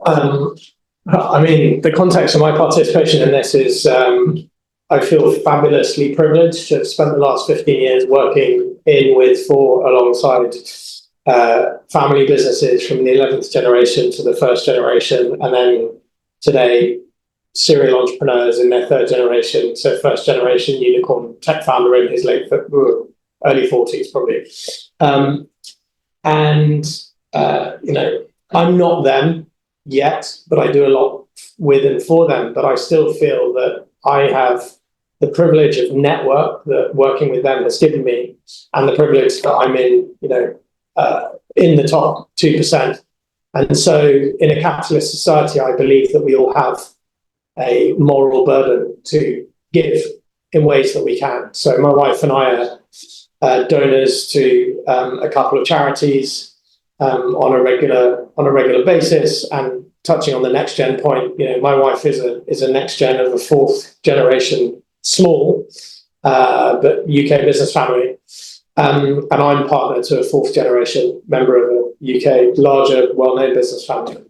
I mean, the context of my participation in this is I feel fabulously privileged to have spent the last 15 years working in, with, for, alongside family businesses from the 11th generation to the first generation, and then today, serial entrepreneurs in their third generation. So first generation unicorn tech founder in his early 40s, probably. I'm not them yet, but I do a lot with and for them. But I still feel that I have the privilege of network that working with them has given me, and the privilege that I'm in the top 2%. And so in a capitalist society, I believe that we all have a moral burden to give in ways that we can. So my wife and I are donors to a couple of charities on a regular basis. And touching on the NextGen point, my wife is a NextGen of a fourth generation, small but UK business family. And I'm partner to a fourth generation member of a UK larger, well-known business family.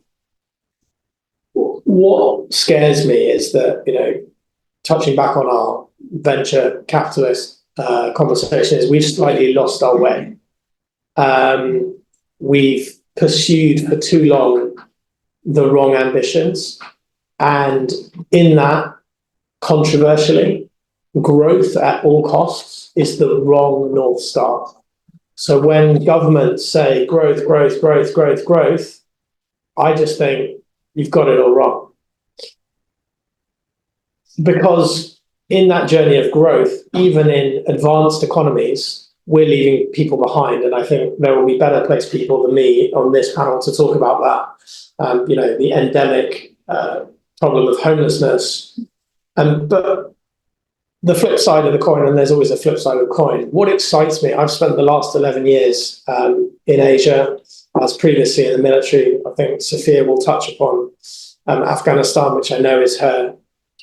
What scares me is that, touching back on our venture capitalist conversation, is we've slightly lost our way. We've pursued for too long the wrong ambitions. And in that, controversially, growth at all costs is the wrong North Star. So when governments say growth, growth, growth, growth, growth, I just think you've got it all wrong. Because in that journey of growth, even in advanced economies, we're leaving people behind. And I think there will be better placed people than me on this panel to talk about that. The endemic problem of homelessness. But the flip side of the coin, and there's always a flip side of the coin, what excites me, I've spent the last 11 years in Asia. I was previously in the military. I think Sophia will touch upon Afghanistan, which I know is her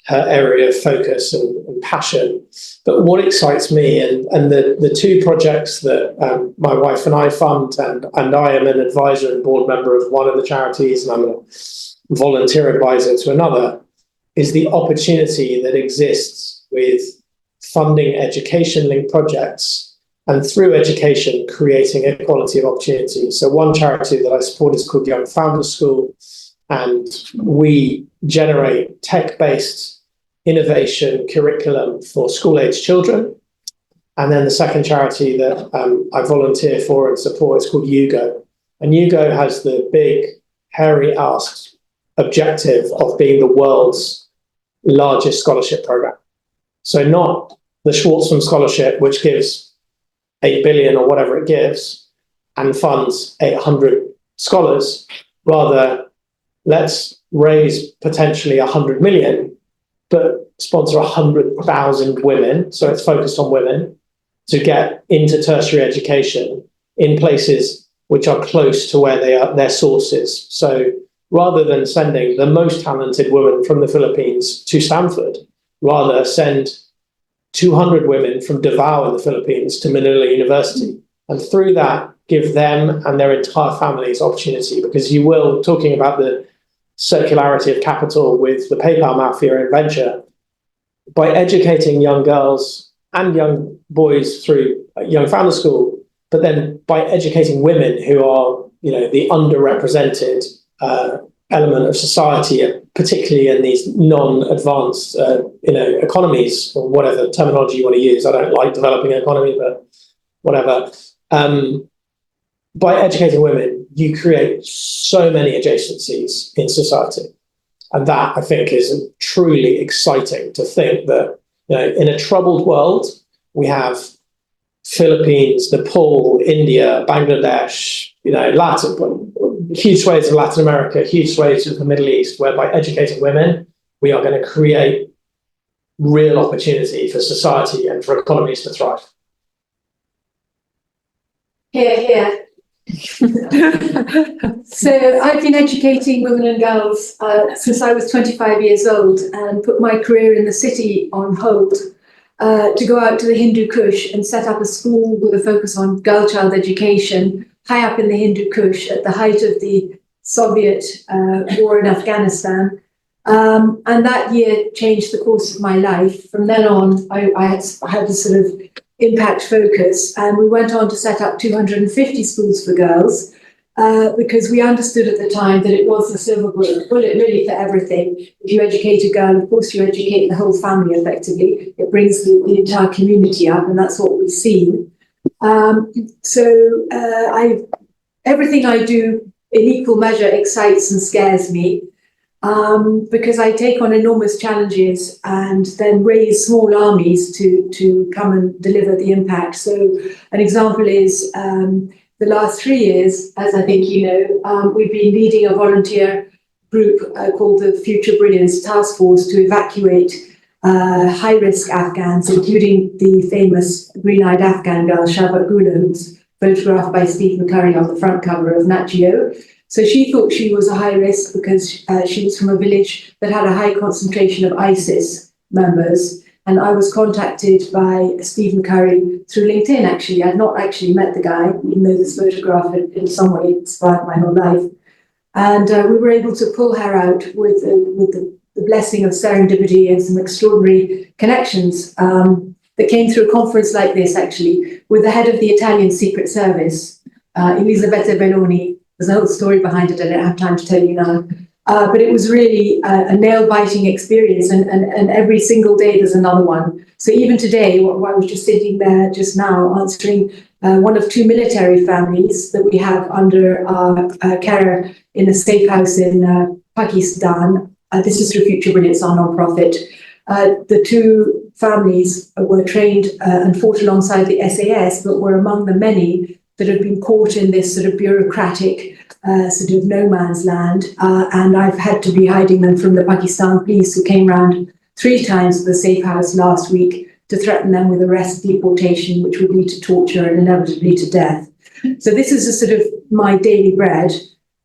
area of focus and passion. But what excites me, and the two projects that my wife and I fund, and I am an advisor and board member of one of the charities, and I'm a volunteer advisor to another, is the opportunity that exists with funding education-linked projects, and through education, creating equality of opportunity. So one charity that I support is called Young Founders School, and we generate tech-based innovation curriculum for school-age children. And then the second charity that I volunteer for and support is called YouGo. And YouGo has the big, hairy-ass objective of being the world's largest scholarship program. So not the Schwarzman Scholarship, which gives 8 billion or whatever it gives and funds 800 scholars. Rather, let's raise potentially 100 million, but sponsor 100,000 women. So it's focused on women to get into tertiary education in places which are close to where their source is. So rather than sending the most talented woman from the Philippines to Stanford, rather send 200 women from Davao in the Philippines to Manila University. And through that, give them and their entire families opportunity, because you will, talking about the circularity of capital with the PayPal mafia and venture, by educating young girls and young boys through Young Founder School, but then by educating women who are, the underrepresented element of society, particularly in these non-advanced, economies, or whatever terminology you want to use. I don't like developing an economy, but whatever. By educating women, you create so many adjacencies in society. And that, I think, is truly exciting to think that, in a troubled world, we have Philippines, Nepal, India, Bangladesh, huge swathes of Latin America, huge swathes of the Middle East, where by educating women, we are going to create real opportunity for society and for economies to thrive. Here. So I've been educating women and girls since I was 25 years old, and put my career in the city on hold to go out to the Hindu Kush and set up a school with a focus on girl child education high up in the Hindu Kush at the height of the Soviet war in Afghanistan. And that year changed the course of my life. From then on, I had this sort of impact focus, and we went on to set up 250 schools for girls because we understood at the time that it was the silver bullet really for everything. If you educate a girl, of course you educate the whole family effectively. It brings the entire community up, and that's what we've seen. Everything I do in equal measure excites and scares me. Because I take on enormous challenges and then raise small armies to come and deliver the impact. So an example is the last 3 years, as I think you know, we've been leading a volunteer group called the Future Brilliance Task Force to evacuate high-risk Afghans, including the famous green-eyed Afghan girl, Shabat Gula, who's photographed by Steve McCurry on the front cover of Nat Geo. So she thought she was a high risk because she was from a village that had a high concentration of ISIS members. And I was contacted by Steve McCurry through LinkedIn, actually. I'd not actually met the guy, even though this photograph had in some way inspired my whole life. And we were able to pull her out with the blessing of serendipity and some extraordinary connections that came through a conference like this, actually, with the head of the Italian Secret Service, Elisabetta Belloni. There's a whole story behind it I don't have time to tell you now. But it was really a nail-biting experience, and every single day there's another one. So even today, I was just sitting there just now answering one of 2 military families that we have under our care in a safe house in Pakistan. This is through Future Brilliance, our non-profit. The 2 families were trained and fought alongside the SAS, but were among the many that have been caught in this sort of bureaucratic sort of no man's land. And I've had to be hiding them from the Pakistan police, who came round 3 times to the safe house last week to threaten them with arrest, deportation, which would lead to torture and inevitably to death. So this is a sort of my daily bread.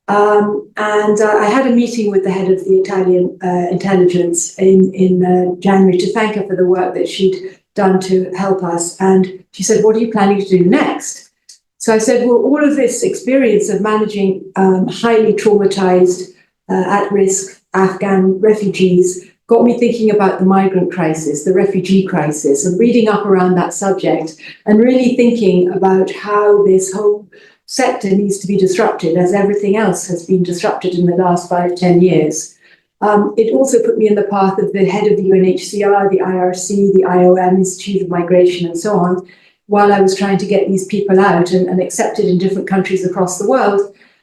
I had a meeting with the head of the Italian intelligence in January to thank her for the work that she'd done to help us. And she said, "What are you planning to do next?" So I said, well, all of this experience of managing highly traumatized, at-risk Afghan refugees got me thinking about the migrant crisis, the refugee crisis, and reading up around that subject and really thinking about how this whole sector needs to be disrupted, as everything else has been disrupted in the last 5-10 years. It also put me in the path of the head of the UNHCR, the IRC, the IOM, Institute of Migration, and so on, while I was trying to get these people out and accepted in different countries across the world.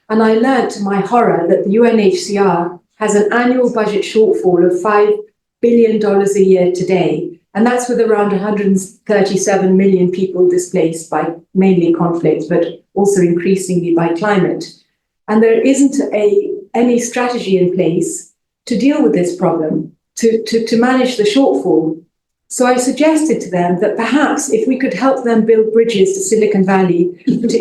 And I learned, to my horror, that the UNHCR has an annual budget shortfall of $5 billion a year today. And that's with around 137 million people displaced by mainly conflict, but also increasingly by climate. And there isn't any strategy in place to deal with this problem, to manage the shortfall. So I suggested to them that perhaps if we could help them build bridges to Silicon Valley, to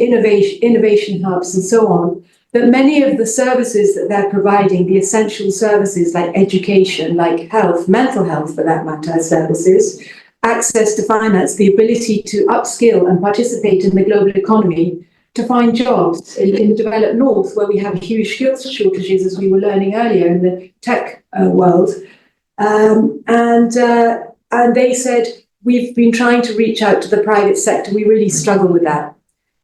innovation hubs and so on, that many of the services that they're providing, the essential services like education, like health, mental health for that matter, services, access to finance, the ability to upskill and participate in the global economy, to find jobs in the developed north, where we have huge skills shortages, as we were learning earlier in the tech world. And they said, we've been trying to reach out to the private sector. We really struggle with that.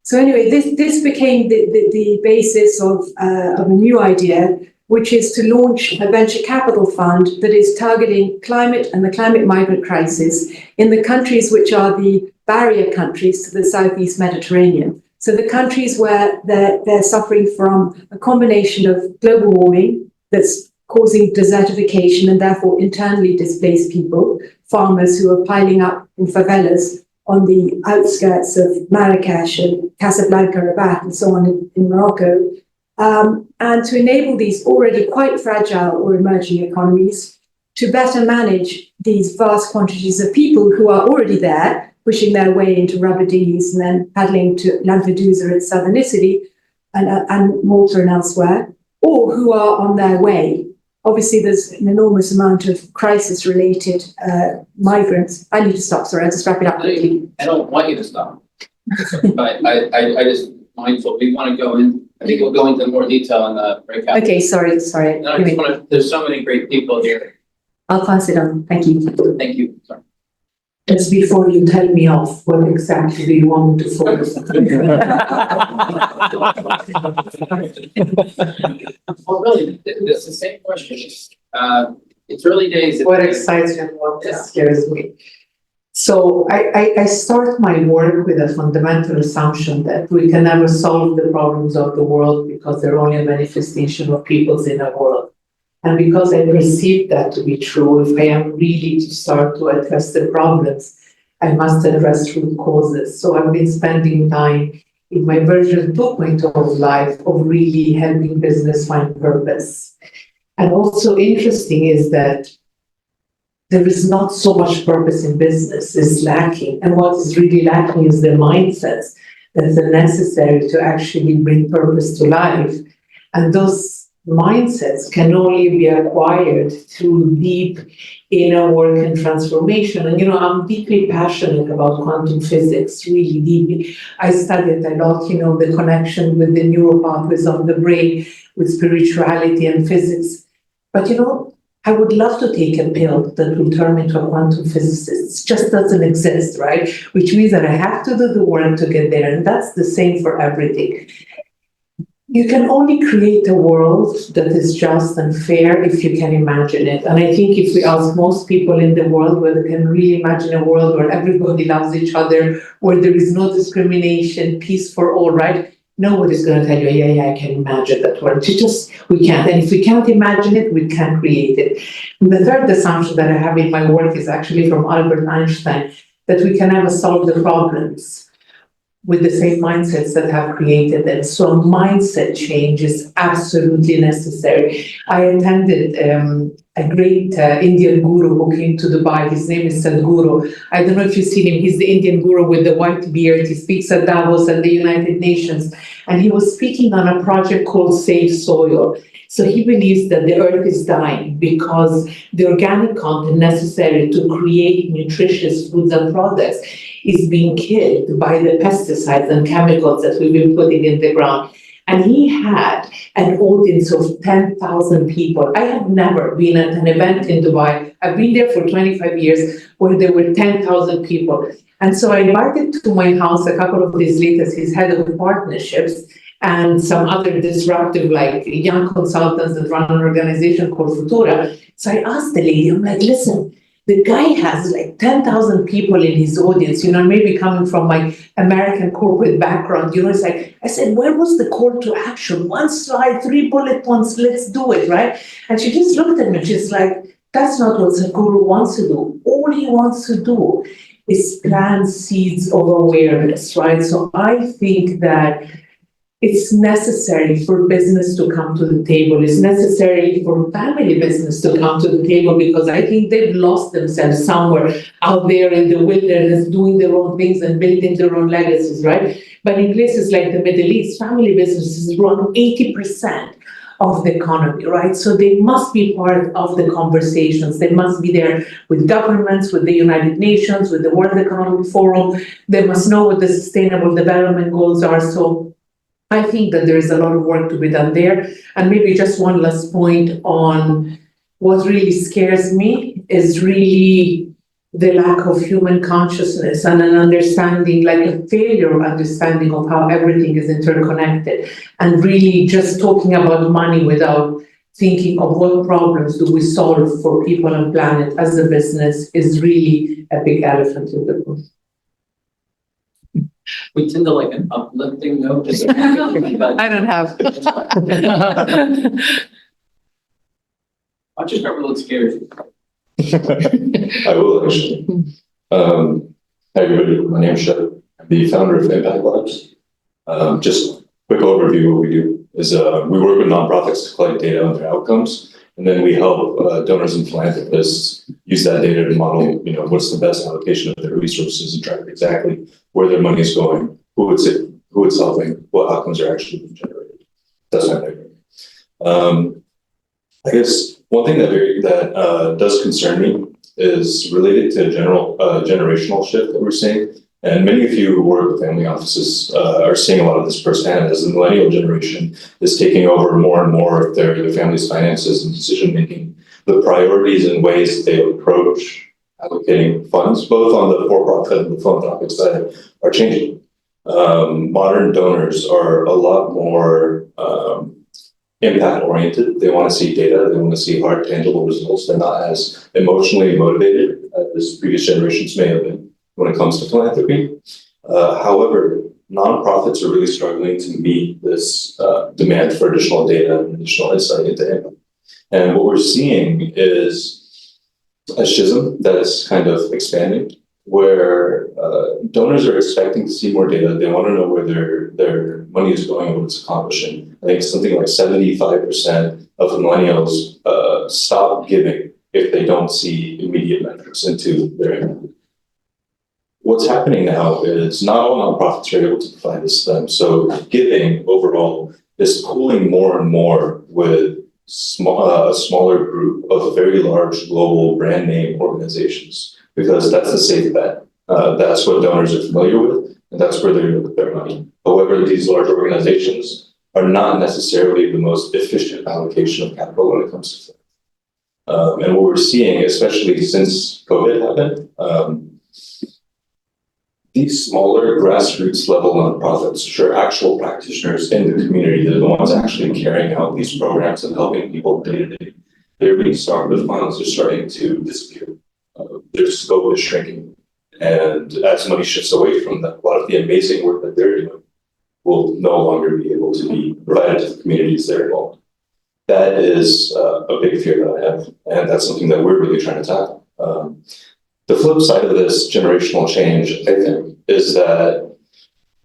So anyway, this became the basis of a new idea, which is to launch a venture capital fund that is targeting climate and the climate migrant crisis in the countries which are the barrier countries to the Southeast Mediterranean. So the countries where they're suffering from a combination of global warming that's causing desertification and therefore internally displaced people, farmers who are piling up in favelas on the outskirts of Marrakesh and Casablanca, Rabat, and so on in Morocco, and to enable these already quite fragile or emerging economies to better manage these vast quantities of people who are already there, pushing their way into rubber dinghies and then paddling to Lampedusa in southern Italy and Malta and elsewhere, or who are on their way. Obviously, there's an enormous amount of crisis-related migrants. I need to stop. Sorry, I'll just wrap it up quickly. I don't want you to stop, but I just mindful. We want to go in I think we'll go into more detail in the breakout. Okay, sorry. No, I just want to, there's so many great people here. I'll pass it on. Thank you. Thank you. Sorry. Just before you tell me off, what exactly do you want me to focus on? Well, really, it's the same question. It's early days. What excites you and what scares me? So I start my work with a fundamental assumption that we can never solve the problems of the world because they're only a manifestation of people's inner world. And because I perceive that to be true, if I am really to start to address the problems, I must address root causes. So I've been spending time in my version 2.0 of life of really helping business find purpose. And also interesting is that there is not so much purpose in business, it's lacking. And what is really lacking is the mindsets that are necessary to actually bring purpose to life. And those mindsets can only be acquired through deep inner work and transformation. And I'm deeply passionate about quantum physics, really deeply. I studied a lot, the connection with the neural pathways of the brain, with spirituality and physics. But I would love to take a pill that will turn me into a quantum physicist. It just doesn't exist, right? Which means that I have to do the work to get there. And that's the same for everything. You can only create a world that is just and fair if you can imagine it. And I think if we ask most people in the world whether they can really imagine a world where everybody loves each other, where there is no discrimination, peace for all, right? Nobody's going to tell you, yeah, I can imagine that world. We can't. And if we can't imagine it, we can't create it. And the third assumption that I have in my work is actually from Albert Einstein, that we can never solve the problems with the same mindsets that have created them. So a mindset change is absolutely necessary. I attended a great Indian guru who came to Dubai. His name is Sadhguru. I don't know if you've seen him. He's the Indian guru with the white beard. He speaks at Davos and the United Nations. And he was speaking on a project called Save Soil. So he believes that the earth is dying because the organic content necessary to create nutritious foods and products is being killed by the pesticides and chemicals that we've been putting in the ground. And he had an audience of 10,000 people. I have never been at an event in Dubai. I've been there for 25 years where there were 10,000 people. And so I invited to my house a couple of days later his head of partnerships and some other disruptive, like young consultants that run an organization called Futura. So I asked the lady, I'm like, listen, the guy has like 10,000 people in his audience, maybe coming from my American corporate background, it's like, I said, where was the call to action? One slide, 3 bullet points, let's do it, right? And she just looked at me, she's like, that's not what Sadhguru wants to do. All he wants to do is plant seeds of awareness, right? So I think that it's necessary for business to come to the table. It's necessary for family business to come to the table because I think they've lost themselves somewhere out there in the wilderness, doing their own things and building their own legacies, right? But in places like the Middle East, family businesses run 80% of the economy, right? So they must be part of the conversations. They must be there with governments, with the United Nations, with the World Economic Forum. They must know what the sustainable development goals are. So I think that there is a lot of work to be done there. And maybe just one last point on what really scares me is really the lack of human consciousness and an understanding, like a failure of understanding of how everything is interconnected, and really just talking about money without thinking of what problems do we solve for people and planet as a business is really a big elephant in the room. We tend to like an uplifting note. I don't have. I'll just start with what scares you. I will actually. Hi everybody, my name is Sept. I'm the founder of Impact Labs. Just quick overview of what we do is we work with nonprofits to collect data on their outcomes, and then we help donors and philanthropists use that data to model, what's the best allocation of their resources and track exactly where their money is going, who it's helping, what outcomes are actually being generated. That's my background. I guess one thing that does concern me is related to a generational shift that we're seeing And many of you who work with family offices are seeing a lot of this firsthand as the millennial generation is taking over more and more of their family's finances and decision making. The priorities and ways that they approach allocating funds, both on the for-profit and the philanthropic side, are changing. Modern donors are a lot more impact oriented. They want to see data. They want to see hard, tangible results. They're not as emotionally motivated as previous generations may have been when it comes to philanthropy. However, nonprofits are really struggling to meet this demand for additional data and additional insight into impact. And what we're seeing is a schism that's kind of expanding, where donors are expecting to see more data. They want to know where their money is going and what it's accomplishing. I think something like 75% of millennials stop giving if they don't see immediate metrics into their impact. What's happening now is not all nonprofits are able to provide this to them. So giving overall is pooling more and more with a smaller group of very large global brand name organizations, because that's the safe bet. That's what donors are familiar with, and that's where they're going to put their money. However, these large organizations are not necessarily the most efficient allocation of capital when it comes to that. And what we're seeing, especially since COVID happened, these smaller grassroots level nonprofits, which are actual practitioners in the community, they're the ones actually carrying out these programs and helping people day to day. They're being starved of funds, they're starting to disappear. Their scope is shrinking. And as money shifts away from them, a lot of the amazing work that they're doing will no longer be able to be provided to the communities they're involved. That is a big fear that I have, and that's something that we're really trying to tackle. The flip side of this generational change, I think, is that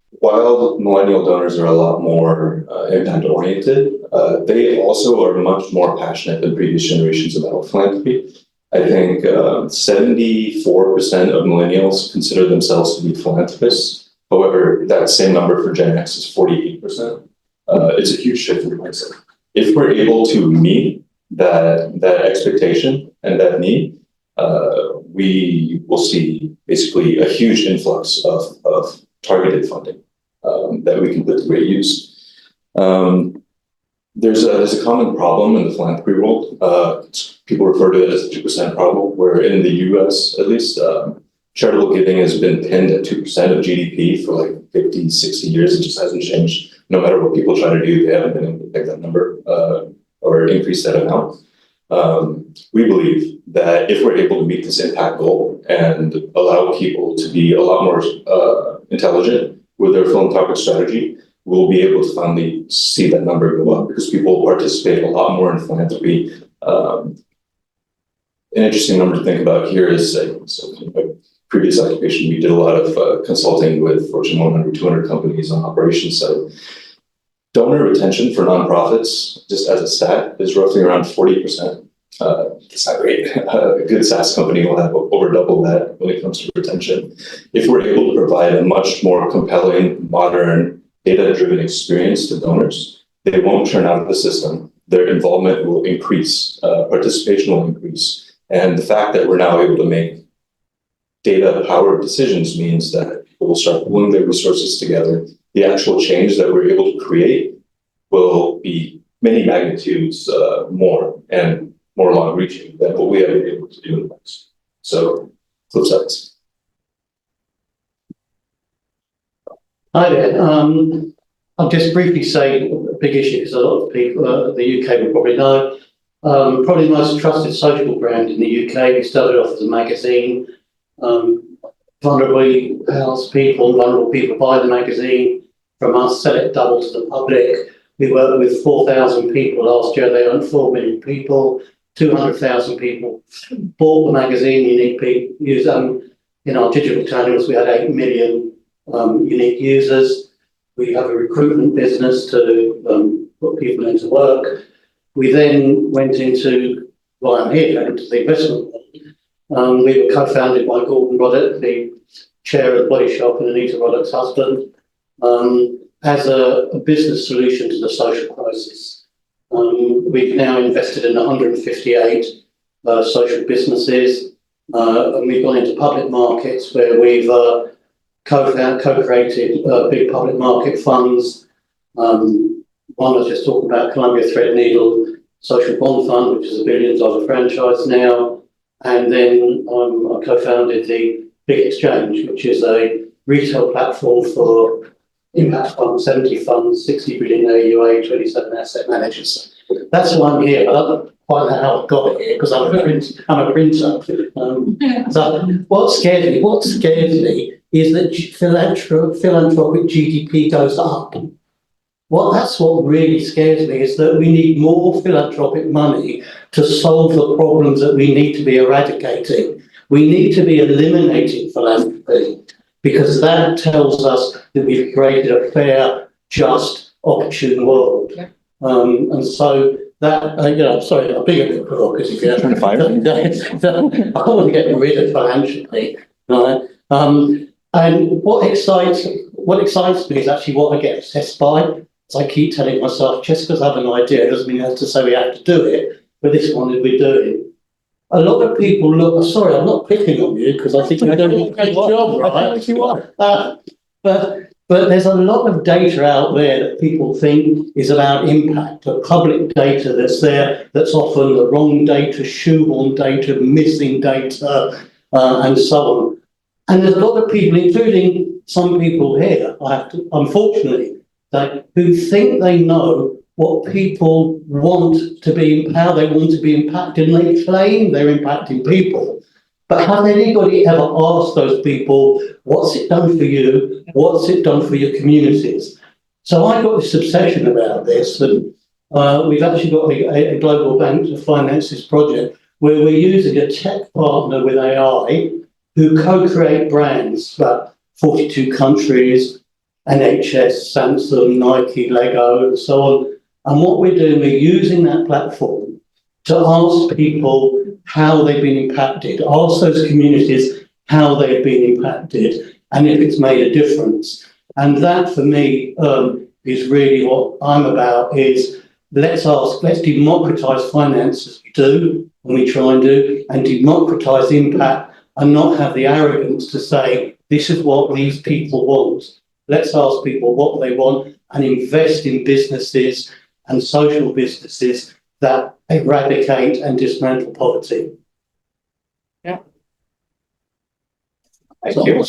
while millennial donors are a lot more impact-oriented, they also are much more passionate than previous generations about philanthropy. I think 74% of millennials consider themselves to be philanthropists. However, that same number for Gen X is 48%. It's a huge shift in mindset. If we're able to meet that expectation and that need, we will see basically a huge influx of targeted funding that we can put to great use. There's a common problem in the philanthropy world. People refer to it as the 2% problem, where in the US, at least, charitable giving has been pinned at 2% of GDP for like 50, 60 years. It just hasn't changed. No matter what people try to do, they haven't been able to pick that number or increase that amount. We believe that if we're able to meet this impact goal and allow people to be a lot more intelligent with their philanthropic strategy, we'll be able to finally see that number go up because people will participate a lot more in philanthropy. An interesting number to think about here is, so in my previous occupation, we did a lot of consulting with Fortune 100, 200 companies on operations side. Donor retention for nonprofits, just as a stat, is roughly around 40%. It's not great. A good SaaS company will have over double that when it comes to retention. If we're able to provide a much more compelling, modern, data-driven experience to donors, they won't churn out of the system. Their involvement will increase, participation will increase. And the fact that we're now able to make data-powered decisions means that people will start pooling their resources together. The actual change that we're able to create will be many magnitudes more and more long-reaching than what we have been able to do in the past. So, flip sides. Hi there. I'll just briefly say a big issue because a lot of people in the UK will probably know. Probably the most trusted social brand in the UK. We started off as a magazine. Vulnerably housed people, vulnerable people buy the magazine from us, sell it double to the public. We worked with 4,000 people last year. They owned 4 million people. 200,000 people bought the magazine. Unique people use in our digital channels. We had 8 million unique users. We have a recruitment business to put people into work. We then went into, well, I'm here, into the investment world. We were co-founded by Gordon Roddick, the chair of Body Shop and Anita Roddick's husband, as a business solution to the social crisis. We've now invested in 158 social businesses, and we've gone into public markets where we've co-created big public market funds. One I was just talking about, Columbia Threadneedle Social Bond Fund, which is $1 billion franchise now. And then I co-founded the Big Exchange, which is a retail platform for impact funds, 70 funds, 60 billion AUA, 27 asset managers. That's one here. I don't quite know how I got it here because I'm a printer. So what scares me is that philanthropic GDP goes up. That's what really scares me, is that we need more philanthropic money to solve the problems that we need to be eradicating. We need to be eliminating philanthropy, because that tells us that we've created a fair, just, opportune world. Yeah. And so that, sorry, I'm being a bit provocative here. Trying to fire I want to get rid of financially, right? And what excites me is actually what I get obsessed by. So I keep telling myself, just because I have an idea doesn't mean to say we have to do it, but this one we're doing. A lot of people look, sorry, I'm not picking on you because I think you're doing a great job, right? But there's a lot of data out there that people think is about impact, but public data that's there, that's often the wrong data, shoehorn data, missing data, and so on. And there's a lot of people, including some people here, unfortunately, who think they know what people want to be, how they want to be impacted, and they claim they're impacting people. But has anybody ever asked those people, what's it done for you? What's it done for your communities? So I got this obsession about this, and we've actually got a global bank to finance this project where we're using a tech partner with AI who co-create brands for 42 countries, NHS, Samsung, Nike, Lego, and so on. And what we're doing, we're using that platform to ask people how they've been impacted, ask those communities how they've been impacted, and if it's made a difference. And that, for me, is really what I'm about, is let's democratise finance as we do, and we try and do, and democratise impact, and not have the arrogance to say, this is what these people want. Let's ask people what they want and invest in businesses and social businesses that eradicate and dismantle poverty. Yeah. Thank you.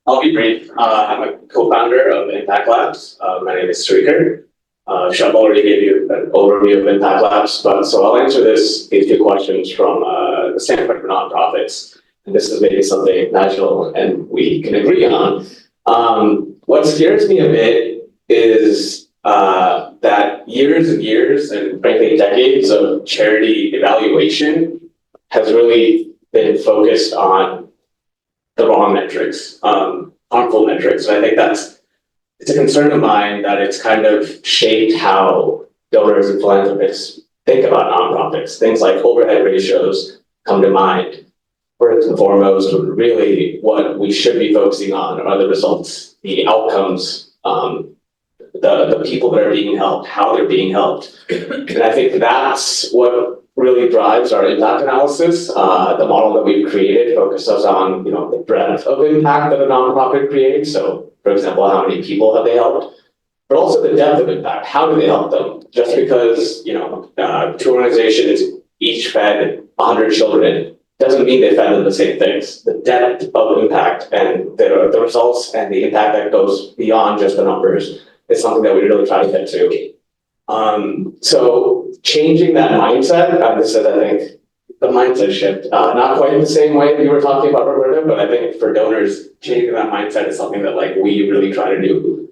I'll be brief. I'm a co-founder of Impact Labs. My name is Srikar. Shab already gave you an overview of Impact Labs, so I'll answer these two questions from the standpoint of nonprofits. And this is maybe something Nigel and we can agree on. What scares me a bit is that years and years, and frankly decades of charity evaluation has really been focused on the wrong metrics, harmful metrics. And I think it's a concern of mine that it's kind of shaped how donors and philanthropists think about nonprofits. Things like overhead ratios come to mind. First and foremost, really what we should be focusing on are the results, the outcomes, the people that are being helped, how they're being helped. And I think that's what really drives our impact analysis. The model that we've created focuses on, the breadth of impact that a nonprofit creates. So, for example, how many people have they helped? But also the depth of impact. How do they help them? Just because, two organizations each fed 100 children doesn't mean they fed them the same things. The depth of impact and the results and the impact that goes beyond just the numbers is something that we really try to get to. So changing that mindset, this is, I think, the mindset shift, not quite in the same way that you were talking about, Roberta, but I think for donors, changing that mindset is something that we really try to do.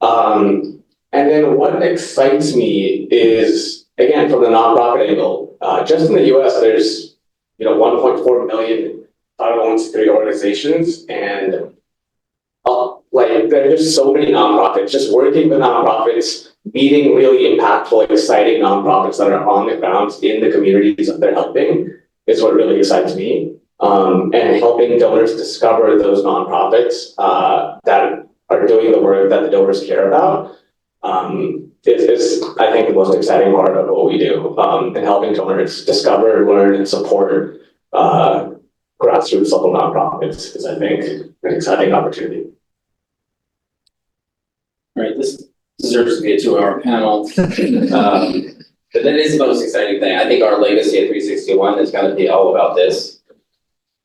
And then what excites me is, again, from the nonprofit angle, just in the US, there's 1.4 million 501c3 organizations, and there are just so many nonprofits. Just working with nonprofits, meeting really impactful, exciting nonprofits that are on the ground in the communities that they're helping is what really excites me. And helping donors discover those nonprofits that are doing the work that the donors care about is, I think, the most exciting part of what we do, and helping donors discover, learn, and support grassroots grassroots level nonprofits is, I think, an exciting opportunity. All right, this deserves to be a 2-hour panel. But that is the most exciting thing. I think our legacy at 361 is going to be all about this.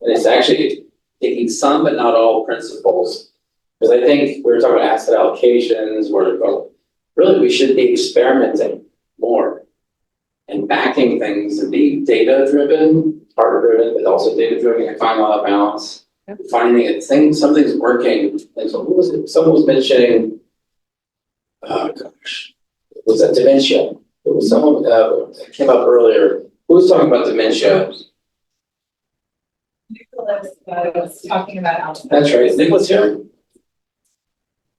And it's actually taking some but not all principles. Because I think we were talking about asset allocations, really we should be experimenting more and backing things and be data-driven, partner-driven, but also data-driven and finding a lot of balance. Finding it, something's working. Like, so what was it? Someone was mentioning, was that dementia? It was someone that came up earlier. Who was talking about dementia? Nicholas was talking about alcohol. That's right. Is Nicholas here?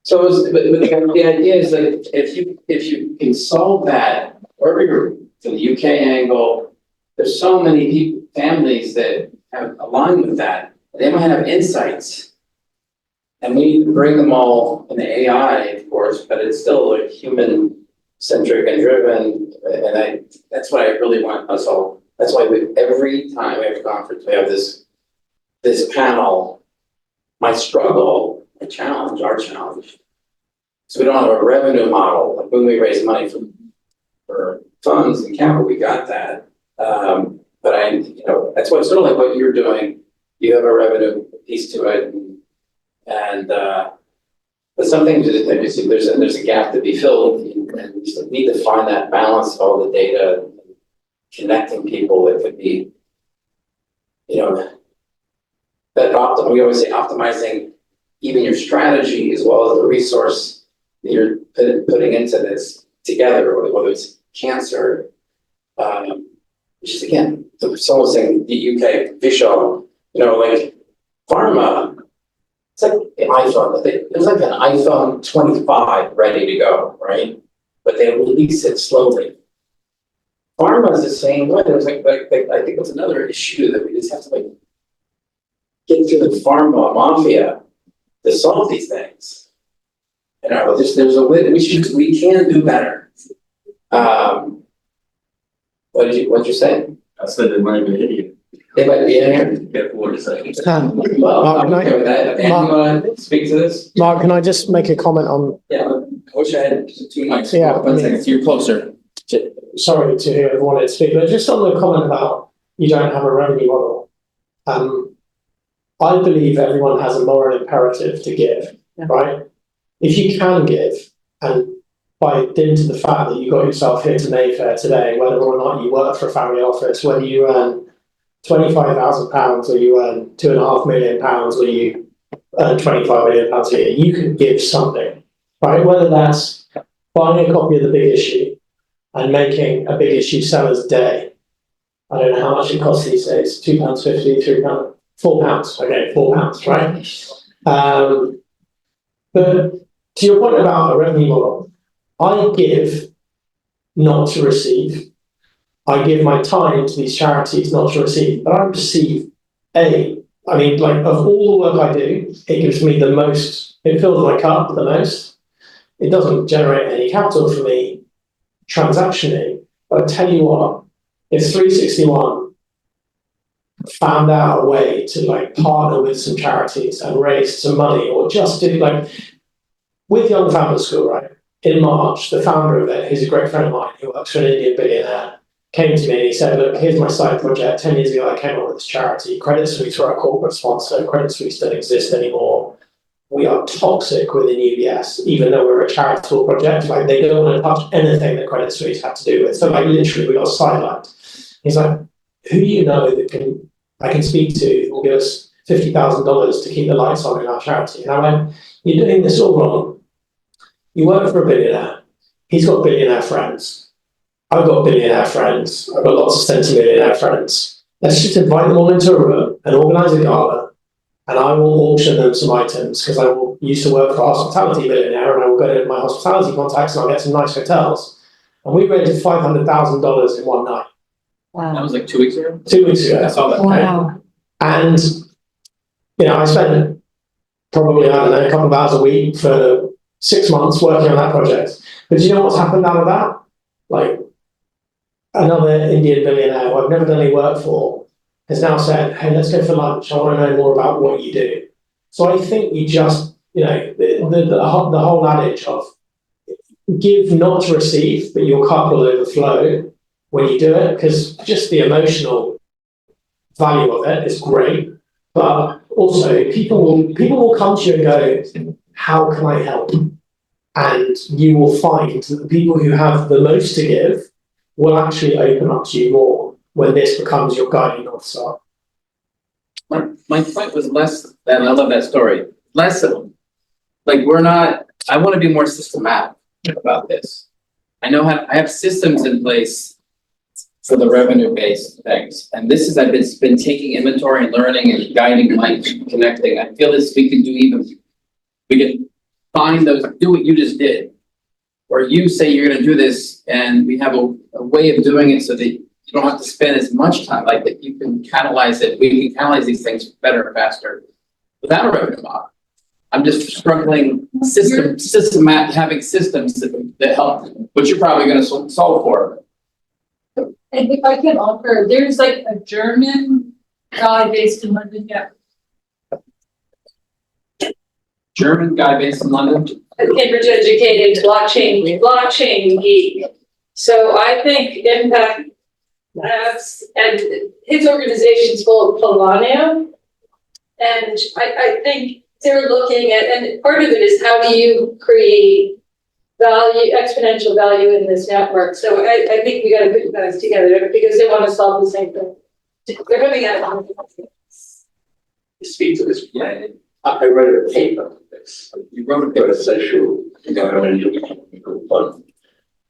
So, but the idea is that if you can solve that, wherever you're from the UK angle, there's so many families that have aligned with that. They might have insights, and we need to bring them all in the AI, of course, but it's still like human centric and driven, and that's what I really want us all. That's why every time we have a conference, we have this panel. My struggle, my challenge, our challenge. So we don't have a revenue model. Like when we raise money for funds and capital, we got that. But that's what sort of like what you're doing. You have a revenue piece to it, but some things there's a gap to be filled, and we just need to find that balance of all the data, connecting people that could be, that we always say optimizing even your strategy as well as the resource that you're putting into this together, whether it's cancer, which is again, someone was saying the UK Vishal, like pharma. It's like the iPhone. It was like an iPhone 25 ready to go, right? But they release it slowly. Pharma is the same way. There's like I think it's another issue that we just have to get through the pharma mafia to solve these things. There's a way that we can do better. What did you say? I said it might be idiot. They might be in here. Careful what you say. Well, Mark, I'm okay with that. And you want to speak to this? Mark, can I just make a comment on? Yeah. I wish I had 2 mics. Yeah, One second. So you're closer. Sorry to whoever wanted to speak, but just on the comment about you don't have a revenue model. I believe everyone has a moral imperative to give, right? If you can give, and by dint of the fact that you got yourself here to Mayfair today, whether or not you work for a family office, whether you earn £25,000 or you earn £2.5 million or you earn £25 million a year, you can give something, right? Whether that's buying a copy of The Big Issue and making a Big Issue seller's day. I don't know how much it costs these days, £2.50, £3, £4, okay, £4, right? But to your point about a revenue model, I give not to receive. I give my time to these charities not to receive, but I receive of all the work I do, it gives me the most, it fills my cup the most. It doesn't generate any capital for me transactionally, but I tell you what, if 361 found out a way to partner with some charities and raise some money, or just do with Young Founders School, right? In March, the founder of it, who's a great friend of mine who works for an Indian billionaire, came to me and he said, look, here's my side project. 10 years ago, I came up with this charity. Credit Suisse were our corporate sponsor. Credit Suisse don't exist anymore. We are toxic within UBS, even though we're a charitable project. They don't want to touch anything that Credit Suisse had to do with. So literally, we got sidelined. He's like, who do you know that I can speak to who will give us $50,000 to keep the lights on in our charity? And I went, you're doing this all wrong. You work for a billionaire. He's got billionaire friends. I've got billionaire friends. I've got lots of centimillionaire friends. Let's just invite them all into a room and organise a gala, and I will auction them some items because I used to work for a hospitality billionaire, and I will go to my hospitality contacts and I'll get some nice hotels. And we raised $500,000 in one night. That Wow. was like 2 weeks ago? 2 weeks ago. I saw that. Wow. And, I spent probably, a couple of hours a week for 6 months working on that project. But do you know what's happened out of that? Another Indian billionaire who I've never done any work for has now said, hey, let's go for lunch. I want to know more about what you do. So I think you just, the whole adage of give not to receive, but your cup will overflow when you do it, because just the emotional value of it is great. But also people will come to you and go, how can I help? And you will find that the people who have the most to give will actually open up to you more when this becomes your guiding North Star. My point was less, and I love that story, less of, like, I want to be more systematic about this. I have systems in place for the revenue-based things, and this is, I've been taking inventory and learning and guiding, like, connecting. I feel this we can find those, do what you just did, or you say you're gonna do this, and we have a way of doing it so that you don't have to spend as much time, like that you can catalyze it. We can catalyze these things better and faster without a revenue model. I'm just struggling having systems that help, which you're probably gonna solve for. And if I can offer, there's like a German guy based in London, yeah. German guy based in London. Cambridge educated blockchain geek. So I think Impact Labs and his organization's called Polania. And I think they're looking at, and part of it is how do you create value, exponential value in this network. So I think we gotta put you guys together because they want to solve the same thing. They're coming at it. Speak to this. Yeah. I wrote a paper on this. You wrote a For paper. a social environmental economical fund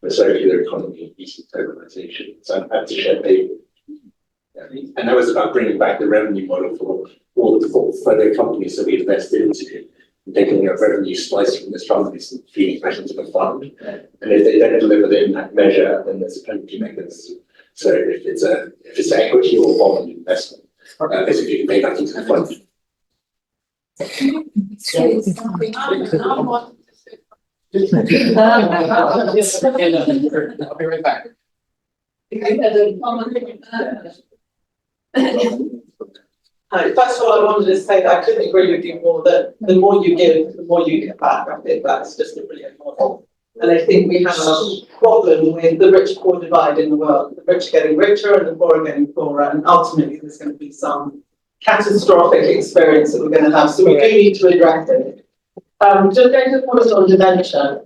for circular economy and decent urbanization. So I had to share paper. And that was about bringing back the revenue model for all the portfolio companies that we invested into, and taking a revenue slice from this fund and feeding back into the fund. And if they don't deliver the impact measure, then there's a penalty mechanism. So if it's equity or bond investment, basically you can pay back into the fund. I'll be right back. Hi, first of all, I wanted to say that I couldn't agree with you more that the more you give, the more you get back. I think that's just a brilliant model. And I think we have a problem with the rich-poor divide in the world. The rich are getting richer and the poor are getting poorer, and ultimately there's going to be some catastrophic experience that we're going to have. So we do need to address it. Just going to comment on dementia,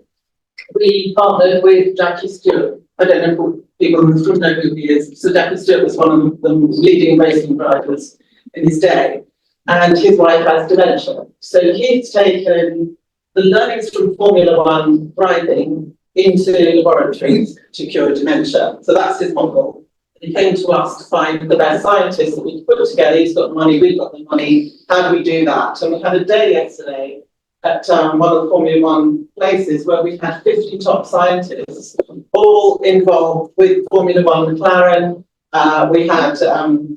we partnered with Jackie Stewart. I don't know if people in this room know who he is. So Jackie Stewart was one of the leading racing drivers in his day, and his wife has dementia. So he's taken the learnings from Formula One driving into laboratories to cure dementia. So that's his model. He came to us to find the best scientists that we could put together. He's got the money, we've got the money. How do we do that? And we had a day yesterday at one of the Formula One places where we had 50 top scientists, all involved with Formula One McLaren. We had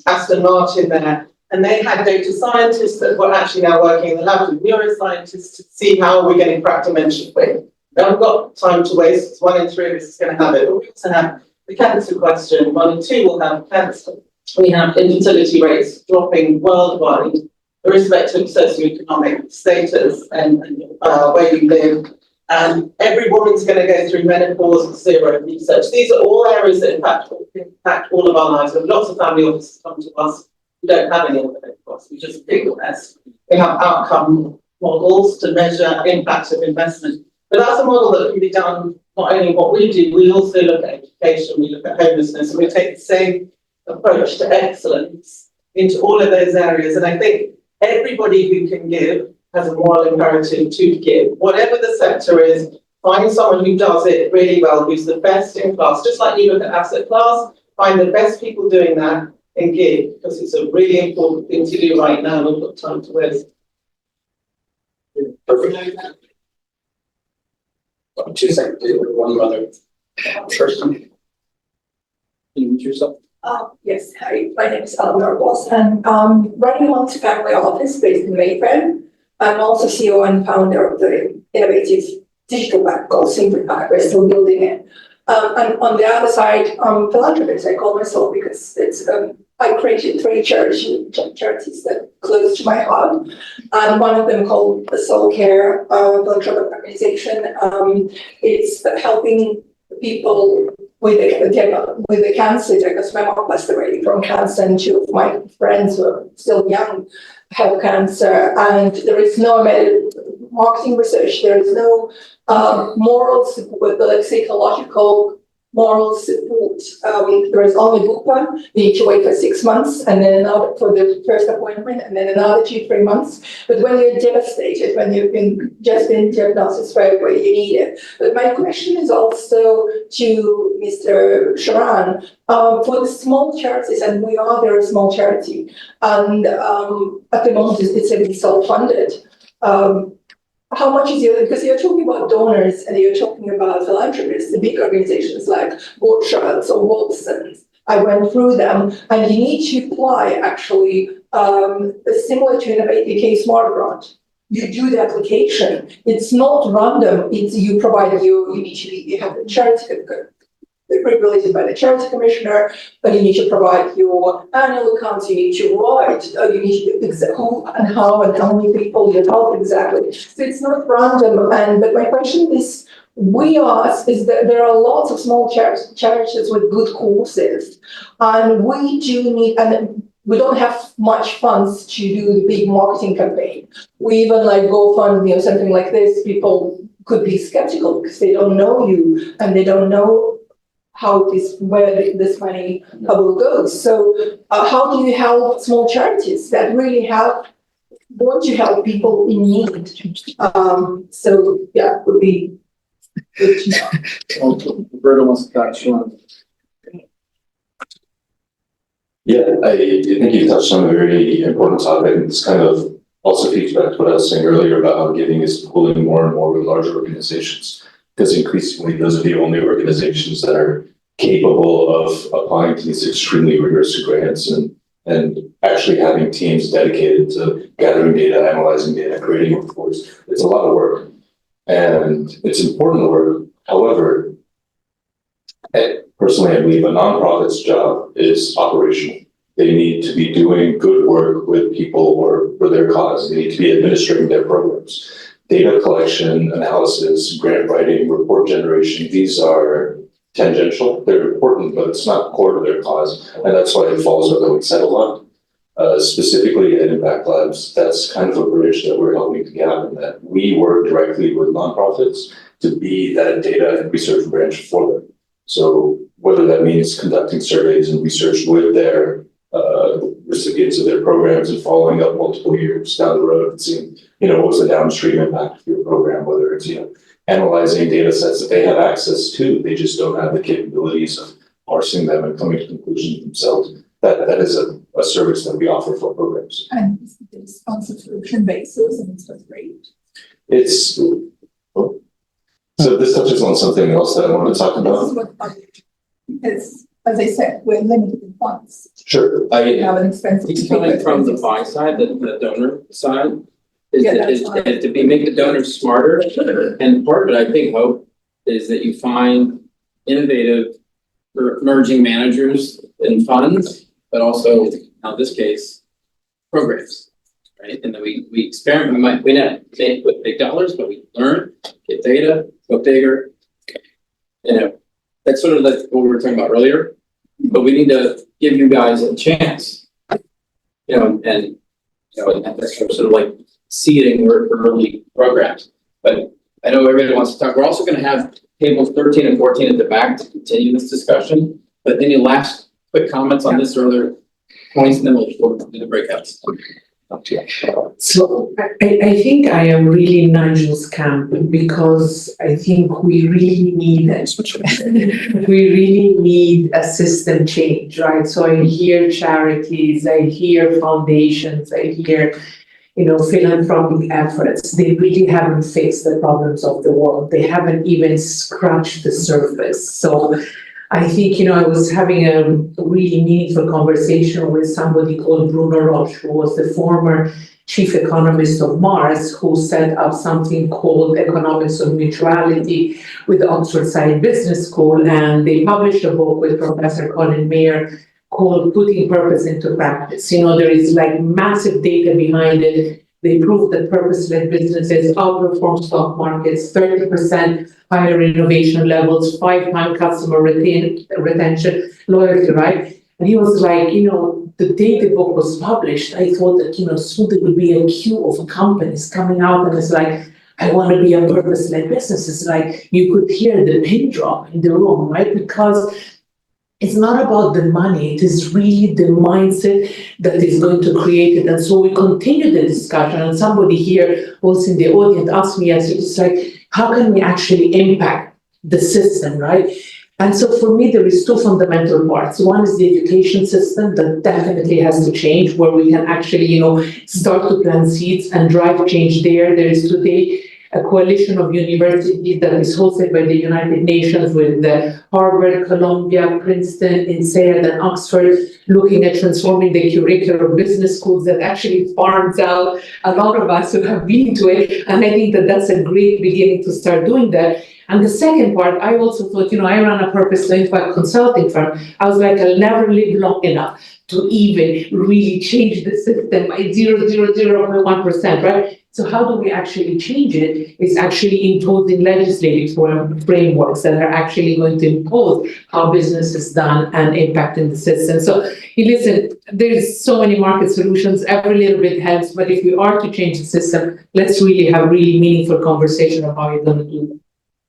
Aston Martin there, and they had data scientists that were actually now working in the lab with neuroscientists to see how we're getting cracked dementia free. We haven't got time to waste. 1 in 3 of us is going to have it. But we also have the cancer question. 1 in 2 will have cancer. We have infertility rates dropping worldwide, irrespective of socioeconomic status and where you live. And every woman's going to go through menopause zero research. These are all areas that impact all of our lives. We have lots of family offices come to us. We don't have any of it, of course. We just pick the best. We have outcome models to measure impact of investment. But that's a model that can be done not only what we do, we also look at education, we look at homelessness, and we take the same approach to excellence into all of those areas. And I think everybody who can give has a moral imperative to give. Whatever the sector is, find someone who does it really well, who's the best in class. Just like you look at asset class, find the best people doing that and give, because it's a really important thing to do right now, and we've got time to waste. Perfect. 2 seconds, one other person. Can you mute yourself? Yes, hi, my name is Eleanor Ross, and running multi-family office based in Mayfair. I'm also CEO and founder of the innovative digital bank called Simplify. We're still building it. And on the other side, philanthropist, I call myself, because it's I created 3 charities that are close to my heart, and one of them called the Soul Care philanthropic organization. It's helping people with the cancer, because my mom passed away from cancer, and 2 of my friends who are still young have cancer, and there is no marketing research, there is no moral support, like psychological moral support. There is only BUPA. You need to wait for 6 months, and then another for the first appointment, and then another 2-3 months. But when you're devastated, when you've just been diagnosed straight away, you need it. But my question is also to Mr. Sharan, for the small charities, and we are a very small charity, and at the moment it's a bit self-funded. How much is because you're talking about donors and you're talking about philanthropists, the big organizations like Rothschilds or Wolfsons. I went through them, and you need to apply actually similar to an 80K Smart Grant. You do the application. It's not random. It's you provide you have a charity certificate regulated by the charity commissioner, but you need to provide your annual accounts, you need to write, you need to who and how many people you help exactly. So it's not random. But my question is, is that there are lots of small charities with good causes, and we do need, and we don't have much funds to do the big marketing campaign. We even like GoFundMe or something like this, people could be skeptical because they don't know you and they don't know where this money will go. So how do you help small charities that really want to help people in need? So yeah, it would be good to know. Roberta wants to touch on. Yeah, I think you touched on a very important topic. This kind of also feeds back to what I was saying earlier about how giving is pulling more and more with larger organizations, because increasingly those are the only organizations that are capable of applying to these extremely rigorous grants and actually having teams dedicated to gathering data, analyzing data, creating reports. It's a lot of work, and it's important work. However, personally, I believe a nonprofit's job is operational. They need to be doing good work with people or for their cause. They need to be administering their programs. Data collection, analysis, grant writing, report generation, these are tangential. They're important, but it's not core to their cause. And that's why it falls where we said a lot. Specifically at Impact Labs, that's kind of a bridge that we're helping to gap, in that we work directly with nonprofits to be that data and research branch for them. So whether that means conducting surveys and research with their recipients of their programs and following up multiple years down the road and seeing, what was the downstream impact of your program, whether it's, analyzing data sets that they have access to, they just don't have the capabilities of parsing them and coming to conclusions themselves. That is a service that we offer for programs. And it's on subscription basis, and it's great. It's so this touches on something else that I want to talk about. Because, as I said, we're limited in funds. Sure. We have an expensive. He's coming from the buy side, the donor side. Is to make the donors smarter. And part of it, I think, hope, is that you find innovative or emerging managers and funds, but also, in this case, programs, right? And then we experiment. We not put big dollars, but we learn, get data, go bigger. That's sort of like what we were talking about earlier. But we need to give you guys a chance, and that's sort of like seeding or early programs. But I know everybody wants to talk. We're also going to have tables 13 and 14 at the back to continue this discussion. But any last quick comments on this or other points, and then we'll do the breakouts. So I think I am really in Nigel's camp, because I think we really need a system change, right? So I hear charities, I hear foundations, I hear philanthropic efforts. They really haven't fixed the problems of the world. They haven't even scratched the surface. So I think, I was having a really meaningful conversation with somebody called Bruno Roche, who was the former chief economist of Mars, who set up something called Economics of Mutuality with the Oxford Science Business School, and they published a book with Professor Colin Mayer called Putting Purpose into Practice. There is like massive data behind it. They prove that purpose-led businesses outperform stock markets, 30% higher innovation levels, 5-time customer retention, loyalty, right? And he was like, the day the book was published, I thought that, soon there would be a queue of companies coming out and it's like, I want to be a purpose-led business. It's like you could hear the pin drop in the room, right? Because it's not about the money, it is really the mindset that is going to create it. And so we continue the discussion, and somebody here also in the audience asked me yesterday, it's like, how can we actually impact the system, right? And so for me, there is two fundamental parts. One is the education system that definitely has to change, where we can actually, start to plant seeds and drive change there. There is today a coalition of universities that is hosted by the United Nations with the Harvard, Columbia, Princeton, INSEAD, and Oxford, looking at transforming the curriculum of business schools that actually farms out a lot of us who have been to it. And I think that that's a great beginning to start doing that. And the second part, I also thought, I run a purpose-led impact consulting firm. I was like, I'll never live long enough to even really change the system by 0.001%, right? So how do we actually change it? It's actually imposing legislative frameworks that are actually going to impose how business is done and impacting the system. So listen, there's so many market solutions, every little bit helps, but if we are to change the system, let's really have really meaningful conversation of how you're going to do it.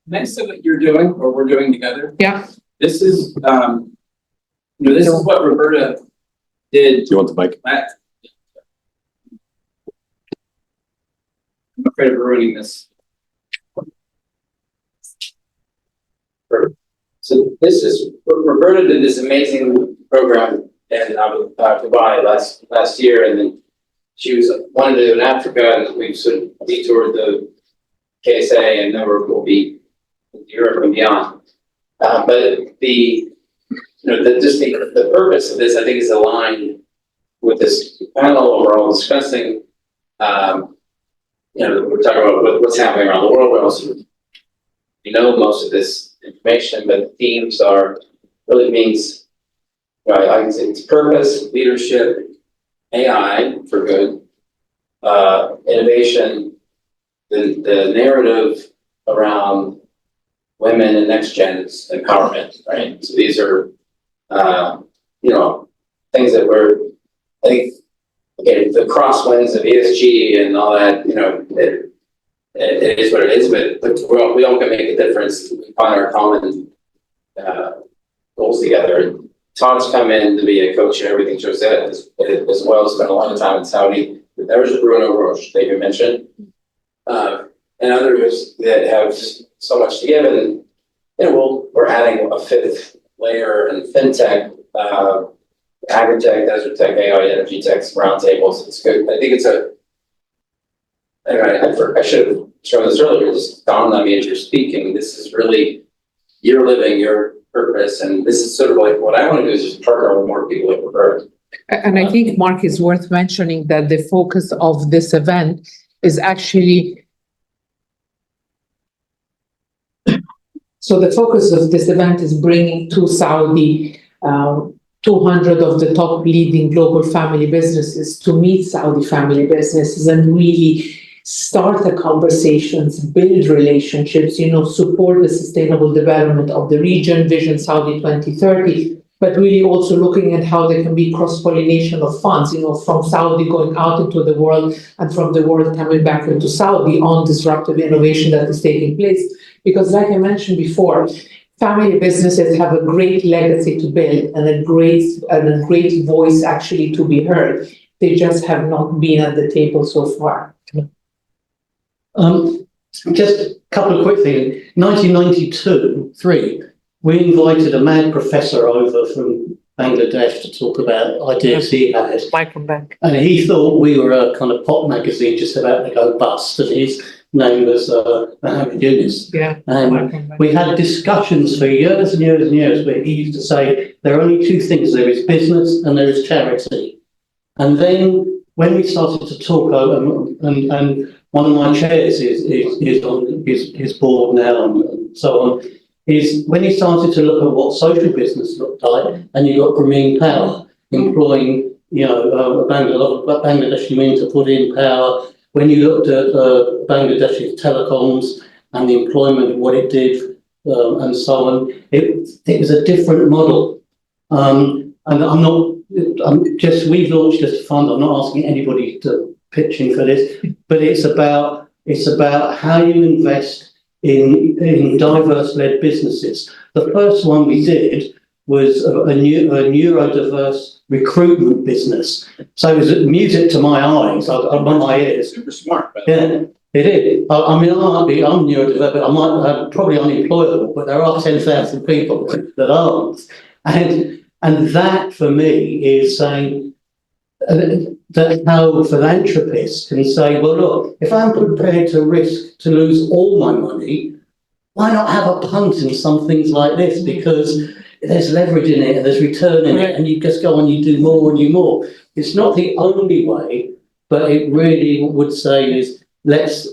Next to what you're doing, or we're doing together. Yeah. This is, this is what Roberta did. Do you want the mic? I'm afraid of ruining this. So this is, Roberta did this amazing program in Dubai last year, and then she wanted to do in Africa, and we sort of detoured the KSA, and now we'll be Europe and beyond. But the purpose of this, I think, is aligned with this panel where we're all discussing. We're talking about what's happening around the world. We know most of this information, but the themes really means, right? It's purpose, leadership, AI for good, innovation, the narrative around women and NextGen's empowerment, right? So these are, things that I think, the crosswinds of ESG and all that, it is what it is, but we all can make a difference. We find our common goals together. And Todd's come in to be a coach and everything Joe said, as well. Spent a lot of time in Saudi. There was Bruno Roche that you mentioned, and others that have so much to give. And we're adding a fifth layer in fintech, agritech, desert tech, AI, energy tech, roundtables. It's good. I think it's I should have shown this earlier. Just dawned on me as you're speaking. This is really, you're living your purpose, and this is sort of like what I want to do is just partner with more people like Roberta. And I think, Mark, is worth mentioning that the focus of this event is actually. So the focus of this event is bringing to Saudi 200 of the top leading global family businesses to meet Saudi family businesses and really start the conversations, build relationships, support the sustainable development of the region, Vision Saudi 2030, but really also looking at how there can be cross-pollination of funds, from Saudi going out into the world and from the world coming back into Saudi on disruptive innovation that is taking place. Because like I mentioned before, family businesses have a great legacy to build and a great voice actually to be heard. They just have not been at the table so far. Just a couple of quick things. 1992, we invited a mad professor over from Bangladesh to talk about ideas he had. Michael Beck. And he thought we were a kind of pop magazine just about to go bust. And his name was Mohammed Yunus. Yeah. And we had discussions for years and years and years where he used to say there are only two things. There is business and there is charity. And then when we started to talk, and one of my chairs is on his board now and so on, is when he started to look at what social business looked like, and you got Grameen Power employing, Bangladeshi men to put in power. When you looked at Bangladesh's telecoms and the employment of what it did, and so on, it was a different model. And we've launched this fund. I'm not asking anybody to pitch in for this, but it's about how you invest in diverse-led businesses. The first one we did was a neurodiverse recruitment business. So it was music to my eyes, my ears. Super smart. Yeah, it is. I'm neurodiverse, but I might probably unemployable, but there are 10,000 people that aren't. And that for me is saying that how philanthropists can say, well, look, if I'm prepared to risk to lose all my money, why not have a punt in some things like this? Because there's leverage in it and there's return in it, and you just go on, you do more and you more. It's not the only way, but it really would say is let's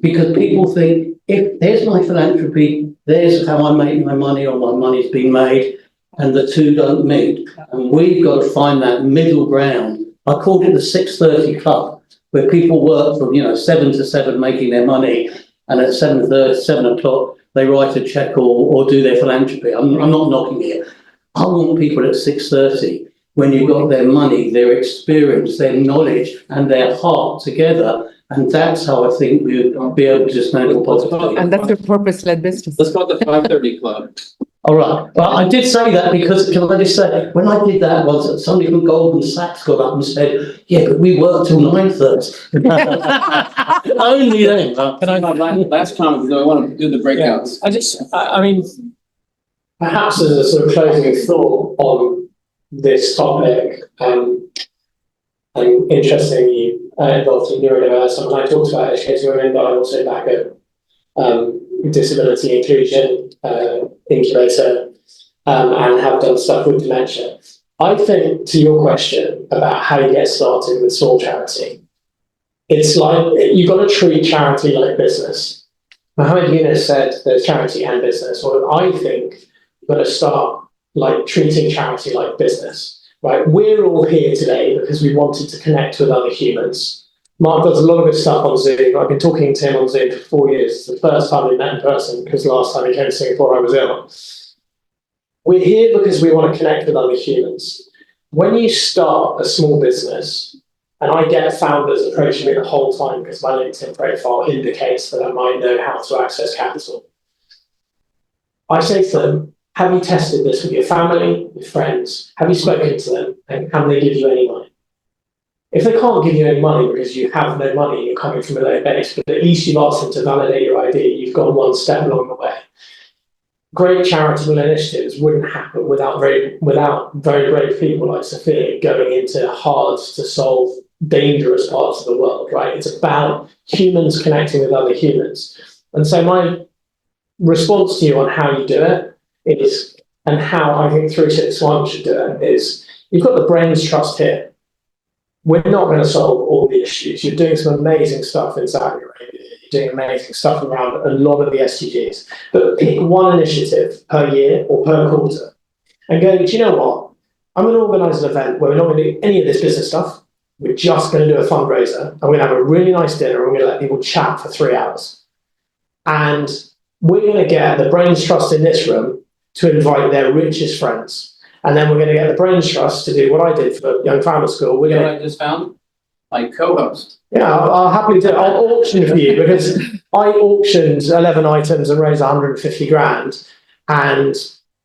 because people think if there's my philanthropy, there's how I make my money or my money's being made, and the two don't meet. And we've got to find that middle ground. I called it the 6:30 club, where people work from 7 to 7 making their money, and at 7 o'clock they write a check or do their philanthropy. I'm not knocking it. I want people at 6:30 when you've got their money, their experience, their knowledge, and their heart together. And that's how I think we'll be able to dismantle poverty. And that's a purpose-led business. Let's call it the 5:30 club. All right. Well, I did say that because, can I just say, when I did that once, somebody from Goldman Sachs got up and said, yeah, but we work till 9:30. Only then. Can I have last comment, because I want to do the breakouts. I mean, perhaps as a sort of closing thought on this topic, and interesting you involved in neurodiverse, and when I talked about educating women, but I also back up disability inclusion incubator, and have done stuff with dementia. I think, to your question about how you get started with small charity, it's like you've got to treat charity like business. Mohammed Yunus said there's charity and business. Well, I think you've got to start like treating charity like business. Right? We're all here today because we wanted to connect with other humans. Mark does a lot of his stuff on Zoom. I've been talking to him on Zoom for 4 years. It's the first time we met in person, because last time he came to Singapore, I was ill. We're here because we want to connect with other humans. When you start a small business, and I get founders approaching me the whole time because my LinkedIn profile indicates that I might know how to access capital. I say to them, have you tested this with your family, your friends? Have you spoken to them? And can they give you any money? If they can't give you any money because you have no money, you're coming from a low base, but at least you've asked them to validate your idea, you've gone one step along the way. Great charitable initiatives wouldn't happen without very brave people like Sophia going into hard to solve, dangerous parts of the world, right? It's about humans connecting with other humans. And so my response to you on how you do it is, and how I think 361 should do it, is you've got the brains trust here. We're not going to solve all the issues. You're doing some amazing stuff in Saudi Arabia. You're doing amazing stuff around a lot of the SDGs. But pick one initiative per year or per quarter and go, do you know what? I'm going to organise an event where we're not going to do any of this business stuff. We're just going to do a fundraiser, and we're going to have a really nice dinner, and we're going to let people chat for 3 hours. And we're going to get the Brains Trust in this room to invite their richest friends. And then we're going to get the Brains Trust to do what I did for Young Founder School. We're going to. I just found my co-host. Yeah, I'll happily do it. I'll auction for you, because I auctioned 11 items and raised 150 grand, and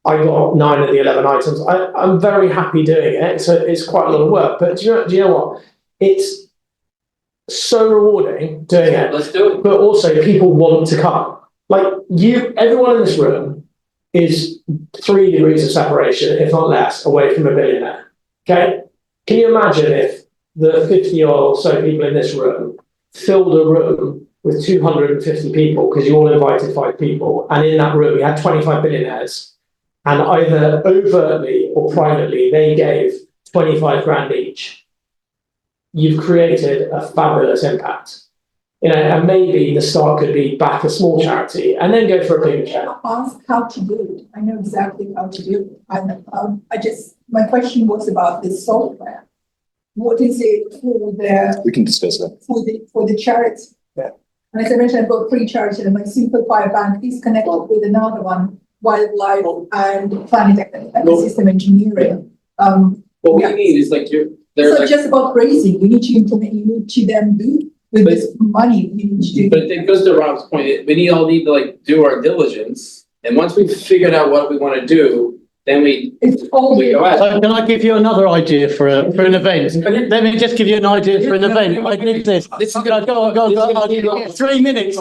I got 9 of the 11 items. I'm very happy doing it. So it's quite a lot of work. But do you know what? It's so rewarding doing it. Let's do it. But also people want to come. Like everyone in this room is 3 degrees of separation, if not less, away from a billionaire. Okay? Can you imagine if the 50 or so people in this room filled a room with 250 people, because you all invited 5 people, and in that room you had 25 billionaires, and either overtly or privately they gave 25 grand each. you've created a fabulous impact. And maybe the start could be back a small charity and then go for a bigger charity. Ask how to do it. I know exactly how to do it. My question was about the software. What is it for We can discuss that. for the charity? Yeah. And as I mentioned, I've got 3 charities, and my Simplify Bank is connected with another one, Wildlife and Planet Ecosystem Engineering. What we need is like It's there's not like, just about raising, you need to implement, you need to then do with this money, you need to but do. it goes to Rob's point, we all need to like do our diligence. And once we've figured out what we want to do, then we go at it. So can I give you another idea for an event? Let me just give you an idea for an event. I did this. This is Go on. 3 minutes.